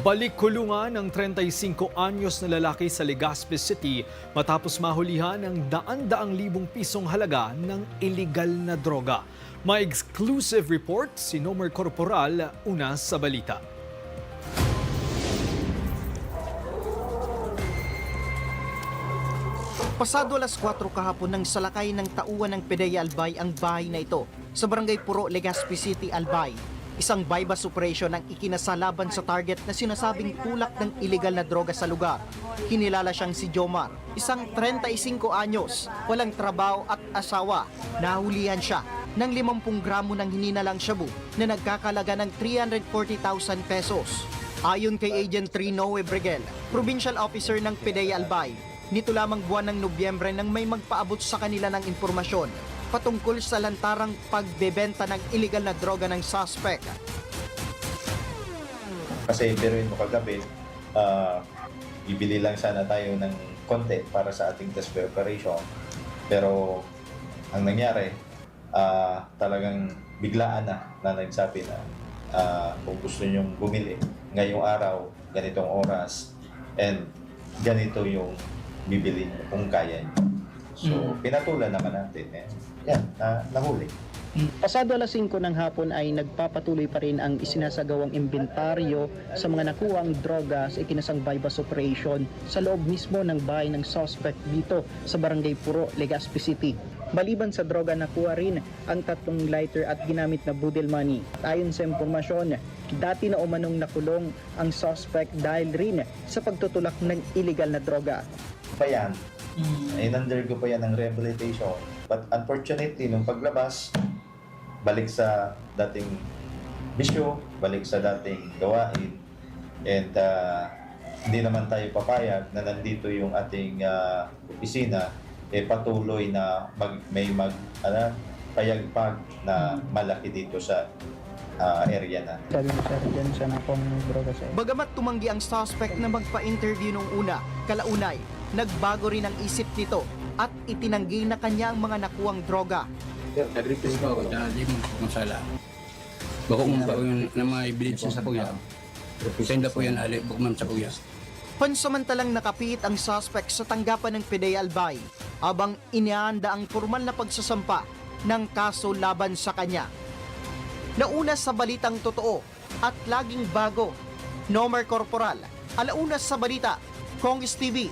Balik kulungan ng 35 anyos na lalaki sa Legazpi City matapos mahulihan ng daan-daang libong pisong halaga ng iligal na droga. May exclusive report si Nomer Corporal, una sa balita. Pasado alas 4 kahapon nang salakay ng tauhan ng PDEA Albay ang bahay na ito sa Barangay Puro, Legazpi City, Albay. Isang bypass operation ang ikinasalaban sa target na sinasabing tulak ng iligal na droga sa lugar. Kinilala siyang si Jomar, isang 35 anyos, walang trabaho at asawa. Nahulihan siya ng 50 gramo ng hininalang shabu na nagkakalaga ng 340,000 pesos. Ayon kay Agent Trinoe Bregel, Provincial Officer ng PDEA Albay, nito lamang buwan ng Nobyembre nang may magpaabot sa kanila ng impormasyon patungkol sa lantarang pagbebenta ng iligal na droga ng suspect. Kasi biruin mo kagabi, bibili lang sana tayo ng konti para sa ating test preparation. Pero ang nangyari, talagang biglaan na nagsabi na kung gusto nyong bumili ngayong araw, ganitong oras, and ganito yung bibili nyo kung kaya nyo. So, pinatulan naman natin. Yan, nahuli. Pasado alas 5 ng hapon ay nagpapatuloy pa rin ang isinasagawang inventaryo sa mga nakuhang droga sa ikinasang bypass operation sa loob mismo ng bahay ng suspect dito sa Barangay Puro, Legazpi City. Maliban sa droga, nakuha rin ang 3 lighter at ginamit na budel money. Ayon sa impormasyon, dati na umanong nakulong ang suspect dahil rin sa pagtutulak ng illegal na droga. Pa yan, in-undergo pa yan ng rehabilitation. But unfortunately, nung paglabas, balik sa dating bisyo, balik sa dating gawain, and hindi naman tayo papayag na nandito yung ating opisina, patuloy na payagpag na malaki dito sa area na. Bagamat tumanggi ang suspect na magpa-interview nung una, kalaunay, nagbago rin ang isip nito at itinanggi na kanya ang mga nakuwang droga. Nag-request po ako na di mo masala. Bako mo ba yung na mga evidence sa kuya. Senda po yan ali, bako man sa kuya. Pansamantalang nakapit ang suspect sa tanggapan ng PDEA Albay habang inihanda ang formal na pagsasampa ng kaso laban sa kanya. Nauna sa balitang totoo at laging bago, Nomer Corporal, alauna sa balita, Congress TV.